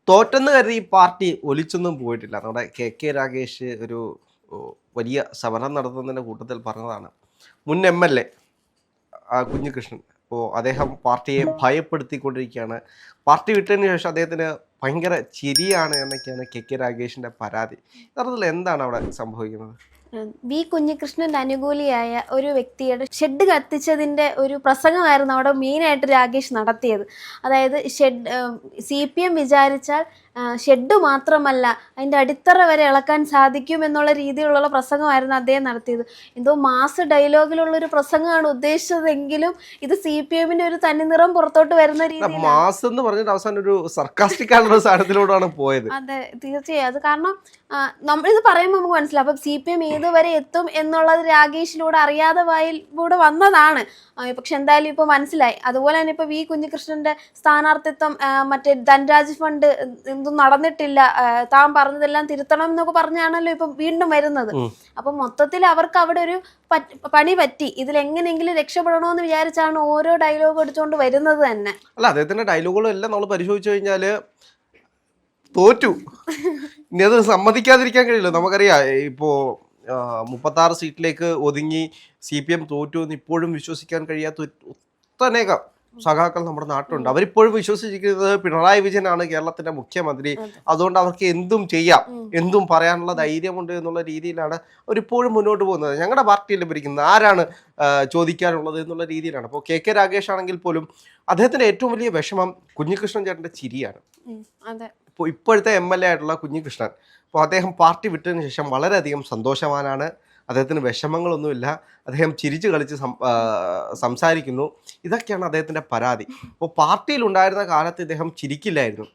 തോറ്റെന്ന് കരുതി ഈ പാർട്ടി ഒലിച്ചൊന്നും പോയിട്ടില്ല. നമ്മുടെ കെ രാഗേഷ് ഒരു വലിയ സമരം നടത്തുന്നതിൻ്റെ കൂട്ടത്തിൽ പറഞ്ഞതാണ്. മുൻ MLA കുഞ്ഞികൃഷ്ണൻ. അപ്പോൾ അദ്ദേഹം പാർട്ടിയെ ഭയപ്പെടുത്തിക്കൊണ്ടിരിക്കുകയാണ്. പാർട്ടി വിട്ടതിന് ശേഷം അദ്ദേഹത്തിന് ഭയങ്കര ചിരിയാണ് എന്നൊക്കെയാണ് കെ രാഗേഷിൻ്റെ പരാതി. യഥാർത്ഥത്തിൽ എന്താണ് അവിടെ സംഭവിക്കുന്നത്? വി കുഞ്ഞികൃഷ്ണന്റെ അനുകൂലിയായ ഒരു വ്യക്തിയുടെ ഷെഡ് കത്തിച്ചതിന്റെ ഒരു പ്രസംഗമായിരുന്നു അവിടെ മെയിനായിട്ട് രാഗേഷ് നടത്തിയത്. അതായത് CPM വിചാരിച്ചാൽ ഷെഡ് മാത്രമല്ല അതിൻ്റെ അടിത്തറ വരെ ഇളക്കാൻ സാധിക്കും എന്നുള്ള രീതിയിലുള്ള പ്രസംഗമായിരുന്നു അദ്ദേഹം നടത്തിയത്. എന്തോ മാസ് ഡയലോഗിലുള്ളൊരു പ്രസംഗമാണ് ഉദ്ദേശിച്ചതെങ്കിലും ഇത് CPMന്റെ ഒരു തനിനിറം പുറത്തോട്ട് വരുന്ന രീതിയിൽ മാസ് എന്ന് പറഞ്ഞിട്ട് അവസാനം ഒരു സർക്കാസ്റ്റിക് ആയിട്ടുള്ള സാധനത്തിലൂടെയാണ് പോയത്. അതെ, തീർച്ചയായും. അത് കാരണം നമ്മളിത് പറയുമ്പോൾ നമുക്ക് മനസ്സിലാവും അപ്പം CPM ഏതുവരെ എത്തും എന്നുള്ളത് രാഗേഷിലൂടെ അറിയാതെ വായിലൂടെ വന്നതാണ്. പക്ഷെ എന്തായാലും ഇപ്പൊ മനസ്സിലായി. അതുപോലെ തന്നെ ഇപ്പൊ വി കുഞ്ഞികൃഷ്ണന്റെ സ്ഥാനാർത്ഥിത്വം മറ്റേ ധൻരാജ് ഫണ്ട് എന്തും നടന്നിട്ടില്ല, താൻ പറഞ്ഞതെല്ലാം തിരുത്തണം എന്നൊക്കെ പറഞ്ഞാണല്ലോ ഇപ്പൊ വീണ്ടും വരുന്നത്. അപ്പൊ മൊത്തത്തിൽ അവർക്ക് അവിടെ ഒരു പണി പറ്റി. ഇതിലെങ്ങനെയെങ്കിലും രക്ഷപ്പെടണമെന്ന് വിചാരിച്ചാണ് ഓരോ ഡയലോഗ് എടുത്തുകൊണ്ട് വരുന്നത് തന്നെ. അല്ല, അദ്ദേഹത്തിന്റെ ഡയലോഗുകളും എല്ലാം നമ്മൾ പരിശോധിച്ചു കഴിഞ്ഞാല് തോറ്റു. ഇനി അത് സമ്മതിക്കാതിരിക്കാൻ കഴിയില്ല. നമുക്കറിയാം, ഇപ്പോ 36 സീറ്റിലേക്ക് ഒതുങ്ങി CPM തോറ്റു എന്ന് ഇപ്പോഴും വിശ്വസിക്കാൻ കഴിയാത്ത ഒട്ടനേകം സഖാക്കൾ നമ്മുടെ നാട്ടിലുണ്ട്. അവരിപ്പോഴും വിശ്വസിച്ചിരിക്കുന്നത് പിണറായി വിജയനാണ് കേരളത്തിന്റെ മുഖ്യമന്ത്രി, അതുകൊണ്ട് അവർക്ക് എന്തും ചെയ്യാം, എന്തും പറയാനുള്ള ധൈര്യമുണ്ട് എന്നുള്ള രീതിയിലാണ് അവരിപ്പോഴും മുന്നോട്ട് പോകുന്നത്. ഞങ്ങളുടെ പാർട്ടിയിൽ ഭരിക്കുന്നത് ആരാണ് ചോദിക്കാനുള്ളത് എന്നുള്ള രീതിയിലാണ്. അപ്പോൾ കെ രാഗേഷ് ആണെങ്കിൽ പോലും അദ്ദേഹത്തിന്റെ ഏറ്റവും വലിയ വിഷമം കുഞ്ഞികൃഷ്ണൻ ചേട്ടന്റെ ചിരിയാണ്. ഇപ്പോൾ ഇപ്പോഴത്തെ MLA ആയിട്ടുള്ള കുഞ്ഞികൃഷ്ണൻ, അപ്പോൾ അദ്ദേഹം പാർട്ടി വിട്ടതിന് ശേഷം വളരെയധികം സന്തോഷവാനാണ്. അദ്ദേഹത്തിന് വിഷമങ്ങളൊന്നുമില്ല. അദ്ദേഹം ചിരിച്ചു കളിച്ച് സംസാരിക്കുന്നു. ഇതൊക്കെയാണ് അദ്ദേഹത്തിൻ്റെ പരാതി. അപ്പോൾ പാർട്ടിയിലുണ്ടായിരുന്ന കാലത്ത് ഇദ്ദേഹം ചിരിക്കില്ലായിരുന്നു.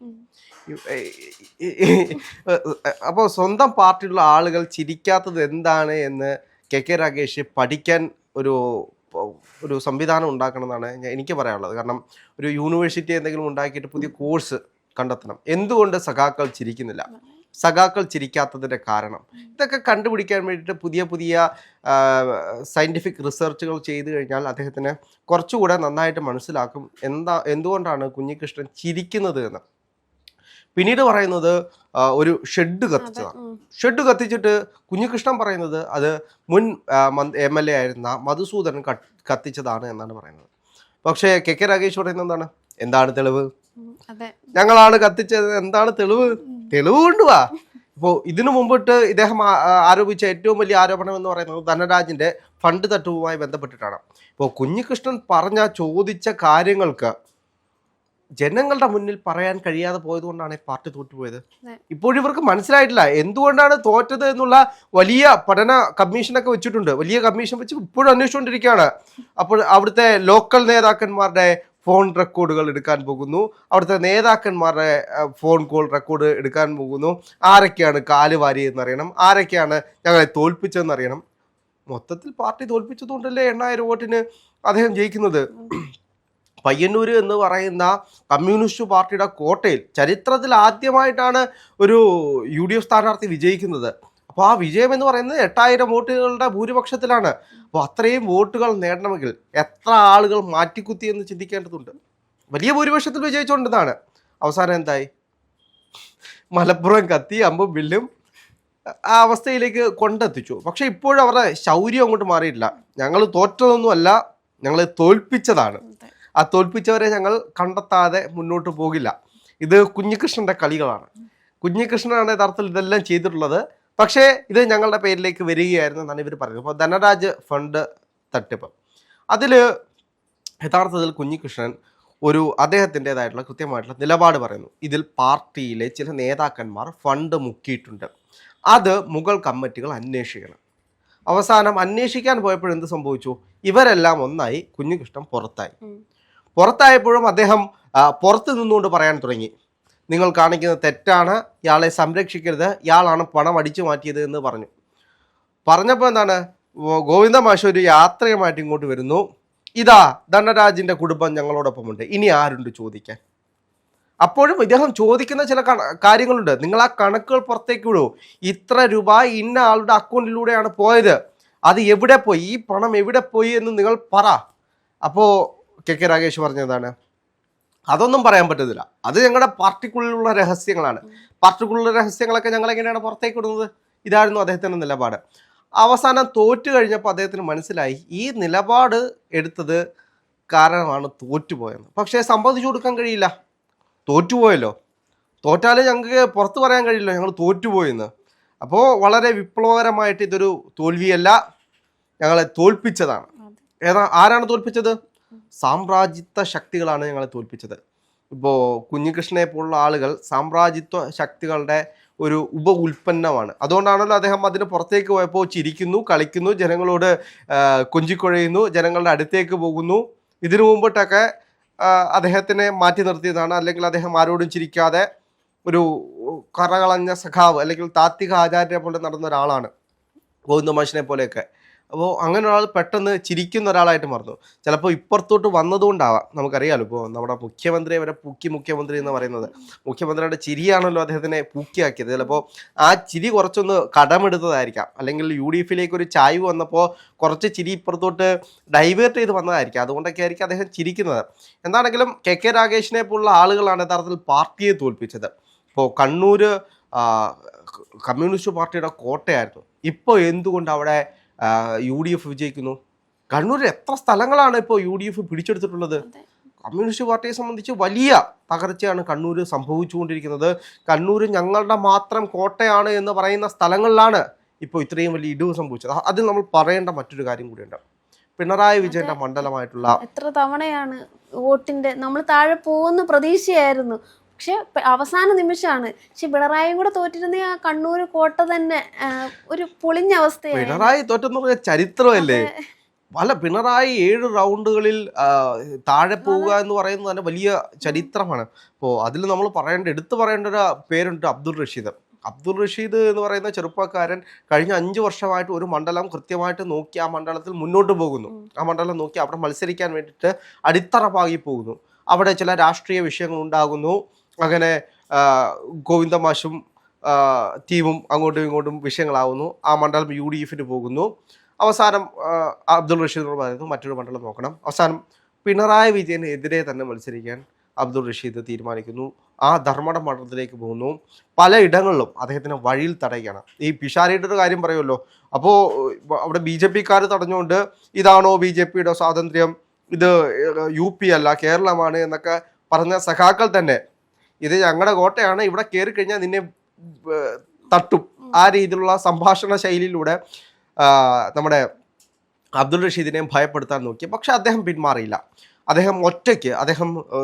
അപ്പോൾ സ്വന്തം പാർട്ടിയിലുള്ള ആളുകൾ ചിരിക്കാത്തത് എന്താണ് എന്ന് കെ രാഗേഷ് പഠിക്കാൻ ഒരു സംവിധാനം ഉണ്ടാക്കണം എന്നാണ് എനിക്ക് പറയാനുള്ളത്. കാരണം ഒരു യൂണിവേഴ്സിറ്റി എന്തെങ്കിലും ഉണ്ടാക്കിയിട്ട് പുതിയ കോഴ്സ് കണ്ടെത്തണം. എന്തുകൊണ്ട് സഖാക്കൾ ചിരിക്കുന്നില്ല, സഖാക്കൾ ചിരിക്കാത്തതിൻ്റെ കാരണം, ഇതൊക്കെ കണ്ടുപിടിക്കാൻ വേണ്ടിയിട്ട് പുതിയ സയൻറ്റിഫിക് റിസർച്ചുകൾ ചെയ്തു കഴിഞ്ഞാൽ അദ്ദേഹത്തിന് കുറച്ചുകൂടെ നന്നായിട്ട് മനസ്സിലാക്കും എന്തുകൊണ്ടാണ് കുഞ്ഞികൃഷ്ണൻ ചിരിക്കുന്നത് എന്ന്. പിന്നീട് പറയുന്നത് ഒരു ഷെഡ് കത്തിച്ചതാണ്. ഷെഡ് കത്തിച്ചിട്ട് കുഞ്ഞികൃഷ്ണൻ പറയുന്നത് അത് മുൻ MLA ആയിരുന്ന മധുസൂദനൻ കത്തിച്ചതാണ് എന്നാണ് പറയുന്നത്. പക്ഷേ കെ രാഗേഷ് പറയുന്നത് എന്താണ് തെളിവ്? ഞങ്ങളാണ് കത്തിച്ചത്, എന്താണ് തെളിവ്? തെളിവ് കൊണ്ടുവാ. ഇപ്പോൾ ഇതിനു മുമ്പിട്ട് ഇദ്ദേഹം ആരോപിച്ച ഏറ്റവും വലിയ ആരോപണം എന്ന് പറയുന്നത് ധനരാജിന്റെ ഫണ്ട് തട്ടിപ്പുമായി ബന്ധപ്പെട്ടിട്ടാണ്. ഇപ്പോൾ കുഞ്ഞികൃഷ്ണൻ ചോദിച്ച കാര്യങ്ങൾക്ക് ജനങ്ങളുടെ മുന്നിൽ പറയാൻ കഴിയാതെ പോയതുകൊണ്ടാണ് പാർട്ടി തോറ്റുപോയത്. ഇപ്പോഴും ഇവർക്ക് മനസ്സിലായിട്ടില്ല എന്തുകൊണ്ടാണ് തോറ്റത് എന്നുള്ള വലിയ പഠന കമ്മീഷനൊക്കെ വെച്ചിട്ടുണ്ട്. വലിയ കമ്മീഷൻ വെച്ച് ഇപ്പോഴും അന്വേഷിച്ചുകൊണ്ടിരിക്കുകയാണ്. അപ്പോൾ അവിടുത്തെ ലോക്കൽ നേതാക്കന്മാരുടെ ഫോൺ റെക്കോർഡുകൾ എടുക്കാൻ പോകുന്നു, അവിടുത്തെ നേതാക്കന്മാരുടെ ഫോൺ കോൾ റെക്കോർഡ് എടുക്കാൻ പോകുന്നു. ആരൊക്കെയാണ് കാല് വാരിയെന്നറിയണം, ആരൊക്കെയാണ് ഞങ്ങളെ തോൽപ്പിച്ചതെന്നറിയണം. മൊത്തത്തിൽ പാർട്ടി തോൽപ്പിച്ചതുകൊണ്ടല്ലേ 8000 വോട്ടിന് അദ്ദേഹം ജയിക്കുന്നത്. പയ്യന്നൂർ എന്ന് പറയുന്ന കമ്മ്യൂണിസ്റ്റ് പാർട്ടിയുടെ കോട്ടയിൽ ചരിത്രത്തിൽ ആദ്യമായിട്ടാണ് ഒരു UDF സ്ഥാനാർത്ഥി വിജയിക്കുന്നത്. അപ്പോൾ ആ വിജയം എന്ന് പറയുന്നത് 8000 വോട്ടുകളുടെ ഭൂരിപക്ഷത്തിലാണ്. അപ്പോൾ അത്രയും വോട്ടുകൾ നേടണമെങ്കിൽ എത്ര ആളുകൾ മാറ്റിക്കുത്തി എന്ന് ചിന്തിക്കേണ്ടതുണ്ട്. വലിയ ഭൂരിപക്ഷത്തിൽ വിജയിച്ചുകൊണ്ടതാണ്. അവസാനം എന്തായി? മലപ്പുറം കത്തി അമ്പും വില്ലും ആ അവസ്ഥയിലേക്ക് കൊണ്ടെത്തിച്ചു. പക്ഷെ ഇപ്പോഴും അവരുടെ ശൗര്യം അങ്ങോട്ട് മാറിയിട്ടില്ല. ഞങ്ങൾ തോറ്റതൊന്നുമല്ല, ഞങ്ങൾ തോൽപ്പിച്ചതാണ്. ആ തോൽപ്പിച്ചവരെ ഞങ്ങൾ കണ്ടെത്താതെ മുന്നോട്ട് പോകില്ല. ഇത് കുഞ്ഞികൃഷ്ണന്റെ കളികളാണ്. കുഞ്ഞികൃഷ്ണനാണ് യഥാർത്ഥത്തിൽ ഇതെല്ലാം ചെയ്തിട്ടുള്ളത്. പക്ഷേ ഇത് ഞങ്ങളുടെ പേരിലേക്ക് വരികയായിരുന്നു എന്നാണ് ഇവർ പറയുന്നത്. അപ്പോൾ ധനരാജ് ഫണ്ട് തട്ടിപ്പ്, അതിൽ യഥാർത്ഥത്തിൽ കുഞ്ഞികൃഷ്ണൻ അദ്ദേഹത്തിൻ്റെതായിട്ടുള്ള കൃത്യമായിട്ടുള്ള നിലപാട് പറയുന്നു. ഇതിൽ പാർട്ടിയിലെ ചില നേതാക്കന്മാർ ഫണ്ട് മുക്കിയിട്ടുണ്ട്, അത് മുകൾ കമ്മിറ്റികൾ അന്വേഷിക്കണം. അവസാനം അന്വേഷിക്കാൻ പോയപ്പോഴെന്ത് സംഭവിച്ചു? ഇവരെല്ലാം ഒന്നായി കുഞ്ഞികൃഷ്ണൻ പുറത്തായപ്പോഴും അദ്ദേഹം പുറത്ത് നിന്നുകൊണ്ട് പറയാൻ തുടങ്ങി, നിങ്ങൾ കാണിക്കുന്നത് തെറ്റാണ്, ഇയാളെ സംരക്ഷിക്കരുത്, ഇയാളാണ് പണം അടിച്ചു മാറ്റിയത് എന്ന് പറഞ്ഞപ്പോൾ എന്താണ്, ഗോവിന്ദ മാഷ് ഒരു യാത്രയുമായിട്ട് ഇങ്ങോട്ട് വരുന്നു. ഇതാ ധനരാജിന്റെ കുടുംബം ഞങ്ങളോടൊപ്പമുണ്ട്, ഇനി ആരുണ്ട് ചോദിക്കാൻ? അപ്പോഴും ഇദ്ദേഹം ചോദിക്കുന്ന ചില കാര്യങ്ങളുണ്ട്. നിങ്ങൾ ആ കണക്കുകൾ പുറത്തേക്ക് വിടൂ. ഇത്ര രൂപ ഇന്ന ആളുടെ അക്കൗണ്ടിലൂടെയാണ് പോയത്, അത് എവിടെ പോയി, ഈ പണം എവിടെ പോയി എന്ന് നിങ്ങൾ പറ. അപ്പോൾ കെ രാഗേഷ് പറഞ്ഞതാണ്, അതൊന്നും പറയാൻ പറ്റത്തില്ല. അത് ഞങ്ങളുടെ പാർട്ടിക്കുള്ളിലുള്ള രഹസ്യങ്ങളാണ്. പാർട്ടിക്കുള്ളിലുള്ള രഹസ്യങ്ങളൊക്കെ ഞങ്ങൾ എങ്ങനെയാണ് പുറത്തേക്ക് ഇടുന്നത്? ഇതായിരുന്നു അദ്ദേഹത്തിൻ്റെ നിലപാട്. അവസാനം തോറ്റു കഴിഞ്ഞപ്പോൾ അദ്ദേഹത്തിന് മനസ്സിലായി ഈ നിലപാട് എടുത്തത് കാരണമാണ് തോറ്റുപോയെന്ന്. പക്ഷേ സമ്മതിച്ചു കൊടുക്കാൻ കഴിയില്ല. തോറ്റുപോയല്ലോ, തോറ്റാൽ ഞങ്ങൾക്ക് പുറത്ത് പറയാൻ കഴിയില്ല ഞങ്ങൾ തോറ്റുപോയെന്ന്. അപ്പോൾ വളരെ വിപ്ലവകരമായിട്ട് ഇതൊരു തോൽവിയല്ല, ഞങ്ങളെ തോൽപ്പിച്ചതാണ്. ആരാണ് തോൽപ്പിച്ചത്? സാമ്രാജ്യത്വ ശക്തികളാണ് ഞങ്ങളെ തോൽപ്പിച്ചത്. ഇപ്പോൾ കുഞ്ഞികൃഷ്ണനെ പോലുള്ള ആളുകൾ സാമ്രാജ്യത്വ ശക്തികളുടെ ഒരു ഉൽപ്പന്നമാണ്. അതുകൊണ്ടാണല്ലോ അദ്ദേഹം അതിന് പുറത്തേക്ക് പോയപ്പോൾ ചിരിക്കുന്നു, കളിക്കുന്നു, ജനങ്ങളോട് കൊഞ്ചിക്കൊഴയുന്നു, ജനങ്ങളുടെ അടുത്തേക്ക് പോകുന്നു. ഇതിനു മുമ്പിട്ടൊക്കെ അദ്ദേഹത്തിനെ മാറ്റി നിർത്തിയതാണ്. അല്ലെങ്കിൽ അദ്ദേഹം ആരോടും ചിരിക്കാതെ ഒരു കറകളഞ്ഞ സഖാവ് അല്ലെങ്കിൽ താത്വിക ആചാര്യനെ പോലെ നടന്ന ഒരാളാണ് ഗോവിന്ദമാഷിനെ പോലെയൊക്കെ. അപ്പോൾ അങ്ങനെ ഒരാൾ പെട്ടെന്ന് ചിരിക്കുന്ന ഒരാളായിട്ട് മാറുന്നു. ചിലപ്പോൾ ഇപ്പുറത്തോട്ട് വന്നതുകൊണ്ടാവാം, നമുക്കറിയാമല്ലോ. ഇപ്പോൾ നമ്മുടെ മുഖ്യമന്ത്രിയെ വരെ പൂക്കി മുഖ്യമന്ത്രി എന്ന് പറയുന്നത്, മുഖ്യമന്ത്രിയുടെ ചിരിയാണല്ലോ അദ്ദേഹത്തിനെ പൂക്കിയാക്കിയത്. ചിലപ്പോൾ ആ ചിരി കുറച്ചൊന്ന് കടമെടുത്തതായിരിക്കാം, അല്ലെങ്കിൽ UDFിലേക്ക് ഒരു ചായ്വ് വന്നപ്പോൾ കുറച്ച് ചിരി ഇപ്പുറത്തോട്ട് ഡൈവേർട്ട് ചെയ്ത് വന്നതായിരിക്കാം. അതുകൊണ്ടൊക്കെ ആയിരിക്കും അദ്ദേഹം ചിരിക്കുന്നത്. എന്താണെങ്കിലും KK രാഗേഷിനെ പോലുള്ള ആളുകളാണ് യഥാർത്ഥത്തിൽ പാർട്ടിയെ തോൽപ്പിച്ചത്. ഇപ്പോൾ കണ്ണൂർ കമ്മ്യൂണിസ്റ്റ് പാർട്ടിയുടെ കോട്ടയായിരുന്നു. ഇപ്പോൾ എന്തുകൊണ്ട് അവിടെ UDF വിജയിക്കുന്നു? കണ്ണൂരിൽ എത്ര സ്ഥലങ്ങളാണ് ഇപ്പോൾ UDF പിടിച്ചെടുത്തിട്ടുള്ളത്? കമ്മ്യൂണിസ്റ്റ് പാർട്ടിയെ സംബന്ധിച്ച് വലിയ തകർച്ചയാണ് കണ്ണൂർ സംഭവിച്ചുകൊണ്ടിരിക്കുന്നത്. കണ്ണൂർ ഞങ്ങളുടെ മാത്രം കോട്ടയാണ് എന്ന് പറയുന്ന സ്ഥലങ്ങളിലാണ് ഇപ്പോൾ ഇത്രയും വലിയ ഇടിവ് സംഭവിച്ചത്. അതിൽ നമ്മൾ പറയേണ്ട മറ്റൊരു കാര്യം കൂടിയുണ്ട്. പിണറായി വിജയന്റെ മണ്ഡലമായിട്ടുള്ള എത്ര തവണയാണ് വോട്ടിന്റെ നമ്മൾ താഴെ പോകുന്ന പ്രതീക്ഷയായിരുന്നു. പക്ഷെ അവസാന നിമിഷമാണ്. പക്ഷെ പിണറായിയും കൂടെ തോറ്റിരുന്ന ആ കണ്ണൂർ കോട്ട തന്നെ ഒരു പൊളിഞ്ഞ അവസ്ഥയാണ്. പിണറായി തോറ്റെന്ന് പറഞ്ഞ ചരിത്രമല്ലേ? പിണറായി 7 റൗണ്ടുകളിൽ താഴെ പോവുക എന്ന് പറയുന്നത് തന്നെ വലിയ ചരിത്രമാണ്. അപ്പോൾ അതിൽ നമ്മൾ എടുത്തു പറയേണ്ട ഒരു പേരുണ്ട്, അബ്ദുൾ റഷീദ്. അബ്ദുൾ റഷീദ് എന്ന് പറയുന്ന ചെറുപ്പക്കാരൻ കഴിഞ്ഞ 5 വർഷമായിട്ട് ഒരു മണ്ഡലം കൃത്യമായിട്ട് നോക്കി ആ മണ്ഡലത്തിൽ മുന്നോട്ട് പോകുന്നു. ആ മണ്ഡലം നോക്കി അവിടെ മത്സരിക്കാൻ വേണ്ടിയിട്ട് അടിത്തറ പാകി പോകുന്നു. അവിടെ ചില രാഷ്ട്രീയ വിഷയങ്ങൾ ഉണ്ടാകുന്നു. അങ്ങനെ ഗോവിന്ദമാഷും ടീമും അങ്ങോട്ടും ഇങ്ങോട്ടും വിഷയങ്ങളാവുന്നു. ആ മണ്ഡലം UDFിന് പോകുന്നു. അവസാനം അബ്ദുൾ റഷീദിനോട് പറയുന്നു മറ്റൊരു മണ്ഡലം നോക്കണം. അവസാനം പിണറായി വിജയനെതിരെ തന്നെ മത്സരിക്കാൻ അബ്ദുൾ റഷീദ് തീരുമാനിക്കുന്നു. ആ ധർമ്മട മണ്ഡലത്തിലേക്ക് പോകുന്നു. പലയിടങ്ങളിലും അദ്ദേഹത്തിന് വഴിയിൽ തടയുകയാണ്. ഈ പിഷാരിയുടെ ഒരു കാര്യം പറയുമല്ലോ, അപ്പോൾ അവിടെ BJPക്കാർ തടഞ്ഞുകൊണ്ട് ഇതാണോ BJPയുടെ സ്വാതന്ത്ര്യം, ഇത് UP അല്ല കേരളമാണ് എന്നൊക്കെ പറഞ്ഞ സഖാക്കൾ തന്നെ ഇത് ഞങ്ങളുടെ കോട്ടയാണ്, ഇവിടെ കയറി കഴിഞ്ഞാൽ നിന്നെ തട്ടും, ആ രീതിയിലുള്ള സംഭാഷണ ശൈലിയിലൂടെ നമ്മുടെ അബ്ദുൾ റഷീദിനെയും ഭയപ്പെടുത്താൻ നോക്കി. പക്ഷെ അദ്ദേഹം പിന്മാറിയില്ല. അദ്ദേഹം ഒറ്റയ്ക്ക്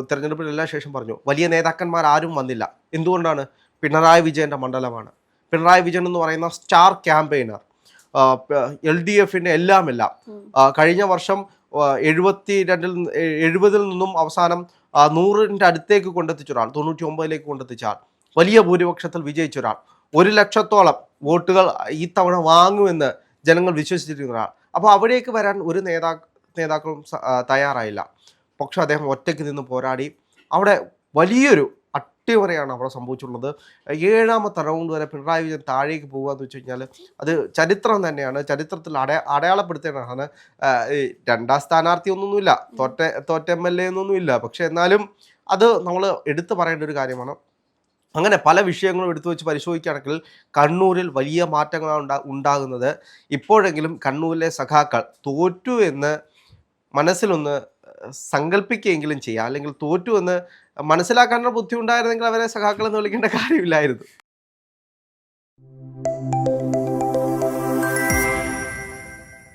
തെരഞ്ഞെടുപ്പിലെല്ലാം ശേഷം പറഞ്ഞു വലിയ നേതാക്കന്മാർ ആരും വന്നില്ല. എന്തുകൊണ്ടാണ്? പിണറായി വിജയൻ്റെ മണ്ഡലമാണ്. പിണറായി വിജയൻ എന്ന് പറയുന്ന സ്റ്റാർ ക്യാമ്പയിനർ, LDFിൻ്റെ എല്ലാം കഴിഞ്ഞ വർഷം 70-ൽ നിന്നും അവസാനം 100ന്റെ അടുത്തേക്ക് കൊണ്ടെത്തിച്ച ഒരാൾ, 99ലേക്ക് കൊണ്ടെത്തിച്ച ആൾ, വലിയ ഭൂരിപക്ഷത്തിൽ വിജയിച്ച ഒരാൾ, 1 ലക്ഷത്തോളം വോട്ടുകൾ ഈ തവണ വാങ്ങുമെന്ന് ജനങ്ങൾ വിശ്വസിച്ചിരിക്കുന്ന ഒരാൾ. അപ്പോൾ അവിടേക്ക് വരാൻ ഒരു നേതാക്കളും തയ്യാറായില്ല. പക്ഷെ അദ്ദേഹം ഒറ്റയ്ക്ക് നിന്ന് പോരാടി. അവിടെ വലിയൊരു അട്ടിമറിയാണ് അവിടെ സംഭവിച്ചിട്ടുള്ളത്. 7ാമത്തെ റൗണ്ട് വരെ പിണറായി വിജയൻ താഴേക്ക് പോകുക എന്ന് വെച്ച് കഴിഞ്ഞാൽ അത് ചരിത്രം തന്നെയാണ്. ചരിത്രത്തിൽ അടയാളപ്പെടുത്തേണ്ടതാണ്. 2ാം സ്ഥാനാർത്ഥി ഒന്നൊന്നുമില്ല, തോറ്റ MLA എന്നൊന്നുമില്ല. പക്ഷെ എന്നാലും അത് നമ്മൾ എടുത്തു പറയേണ്ട ഒരു കാര്യമാണ്. അങ്ങനെ പല വിഷയങ്ങളും എടുത്തു വെച്ച് പരിശോധിക്കുകയാണെങ്കിൽ കണ്ണൂരിൽ വലിയ മാറ്റങ്ങളാണ് ഉണ്ടാകുന്നത്. ഇപ്പോഴെങ്കിലും കണ്ണൂരിലെ സഖാക്കൾ തോറ്റു എന്ന് മനസ്സിലൊന്ന് സങ്കല്പിക്കുകയെങ്കിലും ചെയ്യാം. അല്ലെങ്കിൽ തോറ്റു എന്ന് മനസ്സിലാക്കാനുള്ള ബുദ്ധി ഉണ്ടായിരുന്നെങ്കിൽ അവരെ സഖാക്കൾ എന്ന് വിളിക്കേണ്ട കാര്യമില്ലായിരുന്നു.